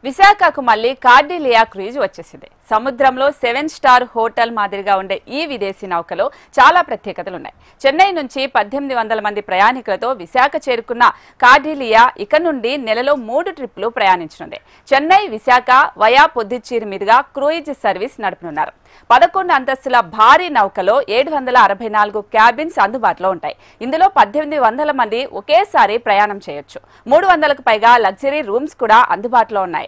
విశాఖకు మళ్లీ Cordelia cruise వచ్చేసింది. సముద్రంలో 7 స్టార్ హోటల్ మాదిరిగా ఉండే ఈ విదేశీ నౌకలో చాలా ప్రత్యేకతలున్నాయి. చెన్నై నుంచి 1800 మంది ప్రయాణికులతో విశాఖ చేరుకున్న కార్డిలియా ఇక నుండి నెలలో 3 ట్రిప్పులు ప్రయాణించనుంది. చెన్నై విశాఖ వయా పొద్దుచ్చేరి మీదుగా క్రూయిజ్ సర్వీస్ నడపనున్నారు. 11 అంతస్తుల భారీ నౌకలో 764 క్యాబిన్స్ అందుబాటులో ఉంటాయి. ఇందులో 1800 మంది ఒకేసారి ప్రయాణం చేయొచ్చు. 300కు పైగా లగ్జరీ రూమ్స్ కూడా అందుబాటులో ఉన్నాయి.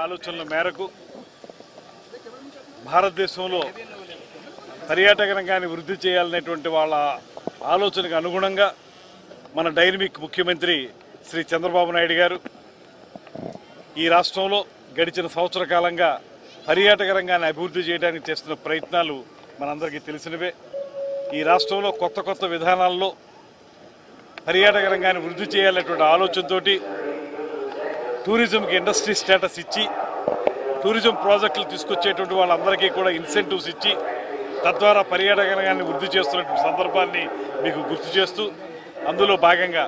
ఆలోచనల మేరకు భారతదేశంలో పర్యాటక రంగాన్ని వృద్ధి చేయాలనేటువంటి వాళ్ళ ఆలోచనకు అనుగుణంగా మన డైనమిక్ ముఖ్యమంత్రి శ్రీ చంద్రబాబు నాయుడు గారు ఈ రాష్ట్రంలో గడిచిన సంవత్సర కాలంగా పర్యాటక రంగాన్ని అభివృద్ధి చేయడానికి చేస్తున్న ప్రయత్నాలు మనందరికీ తెలిసినవే. ఈ రాష్ట్రంలో కొత్త విధానాల్లో పర్యాటక రంగాన్ని వృద్ధి చేయాలనేటువంటి ఆలోచనతోటి టూరిజంకి ఇండస్ట్రీ స్టేటస్ ఇచ్చి టూరిజం ప్రాజెక్టులు తీసుకొచ్చేటువంటి వాళ్ళందరికీ కూడా ఇన్సెంటివ్స్ ఇచ్చి తద్వారా పర్యాటక రంగాన్ని వృద్ధి చేస్తున్నటువంటి సందర్భాన్ని మీకు గుర్తు చేస్తూ అందులో భాగంగా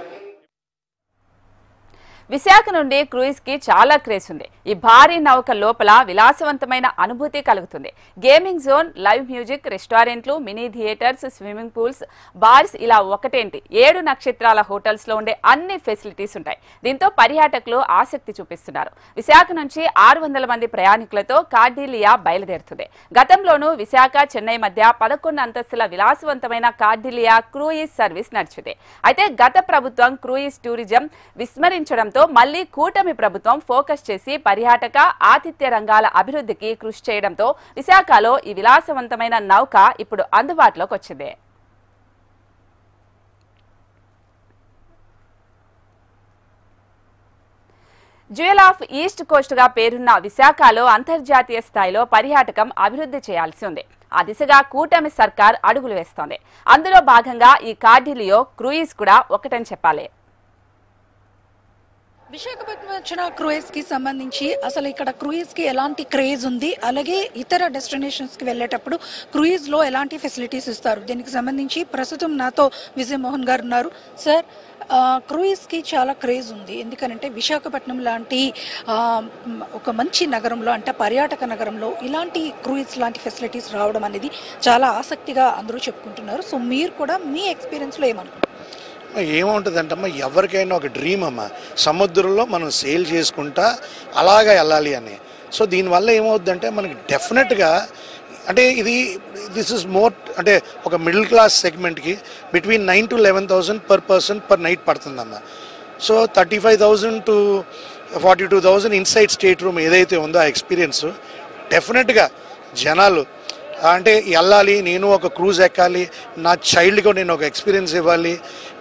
విశాఖ నుండి క్రూయిజ్ కి చాలా క్రేజ్ ఉంది. ఈ భారీ నౌక లోపల విలాసవంతమైన అనుభూతి కలుగుతుంది. గేమింగ్ జోన్, లైవ్ మ్యూజిక్, రెస్టారెంట్లు, mini theatres, swimming pools, bars ఇలా ఒకటేంటి 7 నక్షత్రాల హోటల్స్ లో ఉండే అన్ని ఫెసిలిటీస్ ఉంటాయి. దీంతో పర్యాటకులు ఆసక్తి చూపిస్తున్నారు. విశాఖ నుంచి 600 మంది ప్రయాణికులతో కార్డిలియా బయలుదేరుతుంది. గతంలోనూ విశాఖ చెన్నై మధ్య 11 అంతస్తుల విలాసవంతమైన కార్డిలియా క్రూయిజ్ సర్వీస్ నడిచింది. అయితే గత ప్రభుత్వం క్రూయిజ్ టూరిజం విస్మరించడంతో మళ్లీ కూటమి ప్రభుత్వం ఫోకస్ చేసి పర్యాటక ఆతిథ్య రంగాల అభివృద్ధికి కృషి చేయడంతో విశాఖలో ఈ విలాసవంతమైన నౌక ఇప్పుడు అందుబాటులోకి వచ్చింది. జ్యువెల్ ఆఫ్ ఈస్ట్ కోస్ట్ గా పేరున్న విశాఖలో అంతర్జాతీయ స్థాయిలో పర్యాటకం అభివృద్ధి చేయాల్సి ఉంది. ఆ దిశగా కూటమి సర్కార్ అడుగులు వేస్తోంది. అందులో భాగంగా ఈ కార్డిలియో క్రూయిజ్ కూడా ఒకటని చెప్పాలి. విశాఖపట్నం వచ్చిన క్రూయిజ్ కి సంబంధించి అసలు ఇక్కడ క్రూయిజ్ కి ఎలాంటి క్రేజ్ ఉంది, అలాగే ఇతర డెస్టినేషన్స్ కి వెళ్ళేటప్పుడు క్రూయిజ్ లో ఎలాంటి ఫెసిలిటీస్ ఇస్తారు, దీనికి సంబంధించి ప్రస్తుతం నాతో విజయ్ మోహన్ గారు ఉన్నారు. సార్, క్రూయిజ్ కి చాలా క్రేజ్ ఉంది. ఎందుకంటే విశాఖపట్నం లాంటి ఒక మంచి నగరంలో, అంటే పర్యాటక నగరంలో ఇలాంటి క్రూయిజ్ లాంటి ఫెసిలిటీస్ రావడం అనేది చాలా ఆసక్తిగా అందరూ చెప్పుకుంటున్నారు. సో మీరు కూడా మీ ఎక్స్పీరియన్స్లో ఏమనుకుంటున్నారు? ఏముంటుందంటమ్మా, ఎవరికైనా ఒక డ్రీమ్ అమ్మ, సముద్రంలో మనం సేల్ చేసుకుంటా అలాగా వెళ్ళాలి అని. సో దీనివల్ల ఏమవుద్దంటే మనకి డెఫినెట్గా అంటే దిస్ ఇస్ మోర్ అంటే ఒక మిడిల్ క్లాస్ సెగ్మెంట్కి between 9,000 to 11,000 per person per night పడుతుందమ్మ. So 35,000 to 42,000 inside state room ఏదైతే ఉందో ఆ ఎక్స్పీరియన్స్ డెఫినెట్గా జనాలు అంటే వెళ్ళాలి, నేను ఒక క్రూజ్ ఎక్కాలి, నా చైల్డ్కి నేను ఒక ఎక్స్పీరియన్స్ ఇవ్వాలి.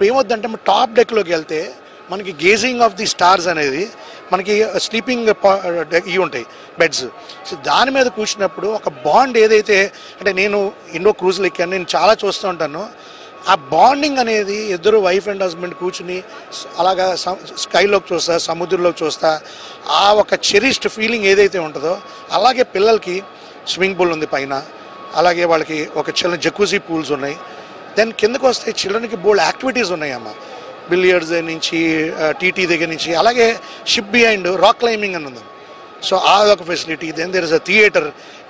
ఏమవుద్దంటే టాప్ డెక్లోకి వెళ్తే మనకి గేజింగ్ ఆఫ్ ది స్టార్స్ అనేది మనకి స్లీపింగ్ ఇవి ఉంటాయి బెడ్స్. సో దాని మీద కూర్చున్నప్పుడు ఒక బాండ్ ఏదైతే అంటే నేను ఎన్నో క్రూజ్లు ఎక్కాను, నేను చాలా చూస్తూ ఉంటాను. ఆ బాండింగ్ అనేది ఇద్దరు వైఫ్ అండ్ హస్బెండ్ కూర్చుని అలాగా స్కైలోకి చూస్తా, సముద్రంలోకి చూస్తా, ఆ ఒక చెరిష్డ్ ఫీలింగ్ ఏదైతే ఉంటుందో అలాగే పిల్లలకి స్విమ్మింగ్ పూల్ ఉంది పైన, అలాగే వాళ్ళకి ఒక చిన్న జకూజీ పూల్స్ ఉన్నాయి. దెన్ కిందకు వస్తే చిల్డ్రన్కి బోల్డ్ యాక్టివిటీస్ ఉన్నాయమ్మ, బిలియర్డ్స్ దగ్గర నుంచి టీటీ దగ్గర నుంచి, అలాగే షిప్ బిహైండ్ రాక్ క్లైంబింగ్ అని ఉంది. సో అదొక facility. Then there is a theatre.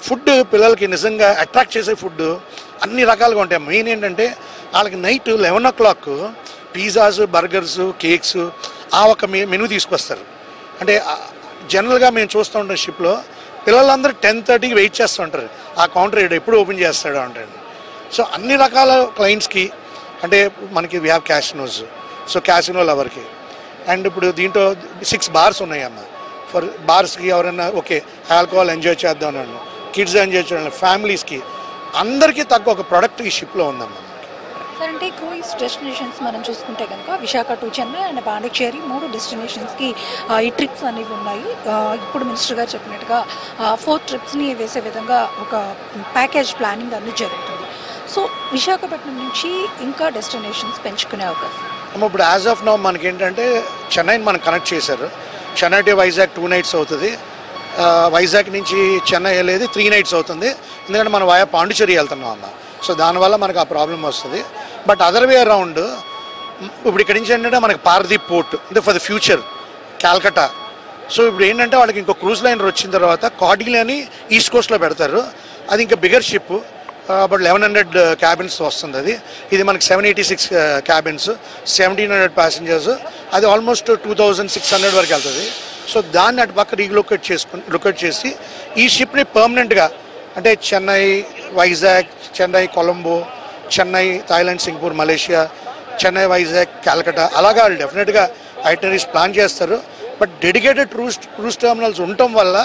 Food పిల్లలకి నిజంగా అట్రాక్ట్ చేసే ఫుడ్ అన్ని రకాలుగా ఉంటాయి. మెయిన్ ఏంటంటే వాళ్ళకి night 11 o'clock pizzas, burgers, cakes ఆ ఒక మెనూ తీసుకొస్తారు. అంటే జనరల్గా మేము చూస్తూ ఉంటాం షిప్లో పిల్లలందరూ 10:30కి వెయిట్ చేస్తూ ఉంటారు, ఆ కౌంటర్ ఎప్పుడు ఓపెన్ చేస్తాడు అంటాడు. సో అన్ని రకాల క్లయింట్స్కి అంటే మనకి we have casinos, so casino లవర్కి. అండ్ ఇప్పుడు దీంట్లో 6 bars ఉన్నాయమ్మ. ఫర్ బార్స్కి ఎవరైనా ఓకే ఆల్కహాల్ ఎంజాయ్ చేద్దాం అన్నాను, కిడ్స్ ఎంజాయ్ చేయాలి, ఫ్యామిలీస్కి అందరికీ తగ్గ ఒక ప్రోడక్ట్ ఈ షిప్లో ఉందమ్మా. సార్, అంటే క్రూయిజ్ డెస్టినేషన్స్ మనం చూసుకుంటే కనుక విశాఖ టు చెన్నై అండ్ పాండిచ్చేరి 3 డెస్టినేషన్స్కి ఈ ట్రిప్స్ అనేవి ఉన్నాయి. ఇప్పుడు మినిస్టర్ గారు చెప్పినట్టుగా 4 ట్రిప్స్ని వేసే విధంగా ఒక ప్యాకేజ్ ప్లానింగ్ అనేది జరుగుతుంది. సో విశాఖపట్నం నుంచి ఇంకా డెస్టినేషన్స్ పెంచుకునే అవకాశం ఇప్పుడు యాజ్ ఆఫ్ నౌ మనకి ఏంటంటే చెన్నైని మనం కనెక్ట్ చేశారు. చెన్నై టు వైజాగ్ 2 nights అవుతుంది. వైజాగ్ నుంచి చెన్నై వెళ్ళేది 3 nights అవుతుంది. ఎందుకంటే మనం వాయా పాండిచ్చేరి వెళ్తున్నాం అన్న. సో దానివల్ల మనకు ఆ ప్రాబ్లం వస్తుంది. బట్ అదర్ వే అరౌండ్ ఇప్పుడు ఇక్కడి నుంచి ఏంటంటే మనకి పారదీప్ పోర్ట్ అంటే for the future Calcutta. So ఇప్పుడు ఏంటంటే వాళ్ళకి ఇంకో క్రూజ్ లైనర్ వచ్చిన తర్వాత కార్డిగ్లీ అని ఈస్ట్ కోస్ట్లో పెడతారు. అది ఇంకా బిగర్ షిప్, బట్ 1100 క్యాబిన్స్ వస్తుంది. ఇది మనకి 786 క్యాబిన్స్, 1700 ప్యాసింజర్స్. అది ఆల్మోస్ట్ 2600 వరకు వెళ్తుంది. సో దాన్ని అటు పక్క లొకేట్ చేసి ఈ షిప్ని పర్మనెంట్గా అంటే Chennai, Vizag, Chennai, Colombo, Chennai, Thailand, Singapore, Malaysia, Chennai, Vizag, Calcutta అలాగా వాళ్ళు డెఫినెట్గా ఐటనరీస్ ప్లాన్ చేస్తారు. బట్ డెడికేటెడ్ క్రూజ్ టెర్మినల్స్ ఉండటం వల్ల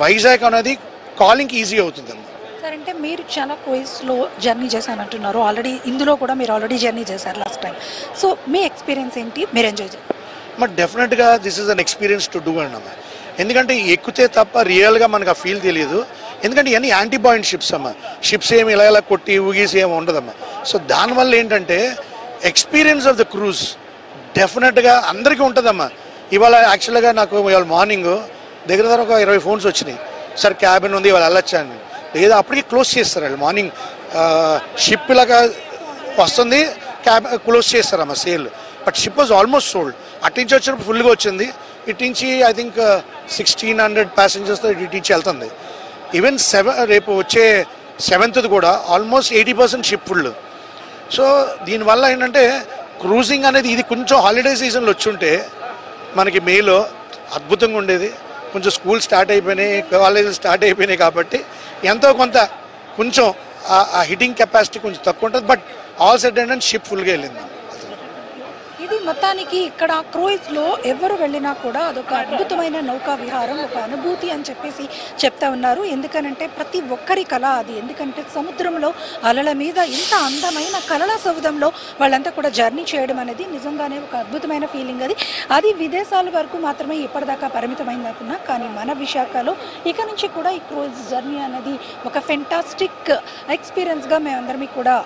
వైజాగ్ అనేది కాలింగ్కి ఈజీ అవుతుందమ్మా. సార్ అంటే మీరు చాలా క్రూయిజ్లో జర్నీ చేశానంటున్నారు, ఆల్రెడీ ఇందులో కూడా మీరు ఆల్రెడీ జర్నీ చేశారు లాస్ట్ టైం. సో మీ ఎక్స్పీరియన్స్ ఏంటి, మీరు ఎంజాయ్ చేయాలి? బట్ డెఫినెట్గా this is an experience to do Annamma. ఎందుకంటే ఎక్కితే తప్ప రియల్గా మనకు ఆ ఫీల్ తెలియదు. ఎందుకంటే ఇవన్నీ యాంటీబాయింట్ షిప్స్ అమ్మ. షిప్స్ ఏమి ఇలా కొట్టి ఊగేసి ఏమి ఉండదమ్మా. సో దానివల్ల ఏంటంటే ఎక్స్పీరియన్స్ ఆఫ్ ద క్రూజ్ డెఫినెట్గా అందరికీ ఉంటుందమ్మా. ఇవాళ యాక్చువల్గా నాకు ఇవాళ మార్నింగ్ దగ్గర ఒక 20 ఫోన్స్ వచ్చినాయి, సార్ క్యాబిన్ ఉంది ఇవాళ వెళ్ళొచ్చా అని. లేదా అప్పటికి క్లోజ్ చేస్తారు వాళ్ళు. మార్నింగ్ షిప్ ఇలాగా వస్తుంది, క్యాబ్ క్లోజ్ చేస్తారమ్మా sale. But ship was almost sold. అటు నుంచి వచ్చినప్పుడు ఫుల్గా వచ్చింది. ఇటు నుంచి ఐ థింక్ 1600 ప్యాసింజర్స్తో ఇటు నుంచి వెళ్తుంది. ఈవెన్ రేపు వచ్చే 7th కూడా ఆల్మోస్ట్ 80% షిప్ ఫుల్. సో దీనివల్ల ఏంటంటే క్రూజింగ్ అనేది ఇది కొంచెం హాలిడే సీజన్లో వచ్చుంటే మనకి మేలో అద్భుతంగా ఉండేది. కొంచెం స్కూల్ స్టార్ట్ అయిపోయినాయి, కాలేజీలు స్టార్ట్ అయిపోయినాయి కాబట్టి ఎంతో కొంత కొంచెం ఆ హిట్టింగ్ కెపాసిటీ కొంచెం తక్కువ ఉంటుంది. But all set and ship ఫుల్గా వెళ్ళింది. ఇది మొత్తానికి ఇక్కడ క్రూయిజ్లో ఎవరు వెళ్ళినా కూడా అదొక అద్భుతమైన నౌకా విహారం, ఒక అనుభూతి అని చెప్పేసి చెప్తా ఉన్నారు. ఎందుకనంటే ప్రతి ఒక్కరి కళ అది. ఎందుకంటే సముద్రంలో అలల మీద ఇంత అందమైన కళల సౌధంలో వాళ్ళంతా కూడా జర్నీ చేయడం అనేది నిజంగానే ఒక అద్భుతమైన ఫీలింగ్. అది విదేశాల వరకు మాత్రమే ఇప్పటిదాకా పరిమితమైంది అనుకున్నా, కానీ మన విశాఖలో ఇక నుంచి కూడా ఈ క్రూయిజ్ జర్నీ అనేది ఒక ఫెంటాస్టిక్ ఎక్స్పీరియన్స్గా మేమందరం కూడా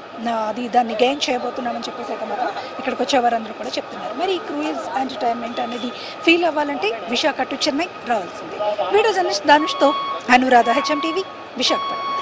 దాన్ని గెయిన్ చేయబోతున్నామని చెప్పేసి అయితే మాత్రం ఇక్కడికి వచ్చేవారందరూ కూడా చెప్తున్నారు. మరి ఈ క్రూయిజ్ ఎంటర్టైన్మెంట్ అనేది ఫీల్ అవ్వాలంటే విశాఖ టు చెన్నై రావాల్సిందే. వీడియో జర్నలిస్ట్ ధనుష్తో అనురాధ, HM TV, విశాఖపట్నం.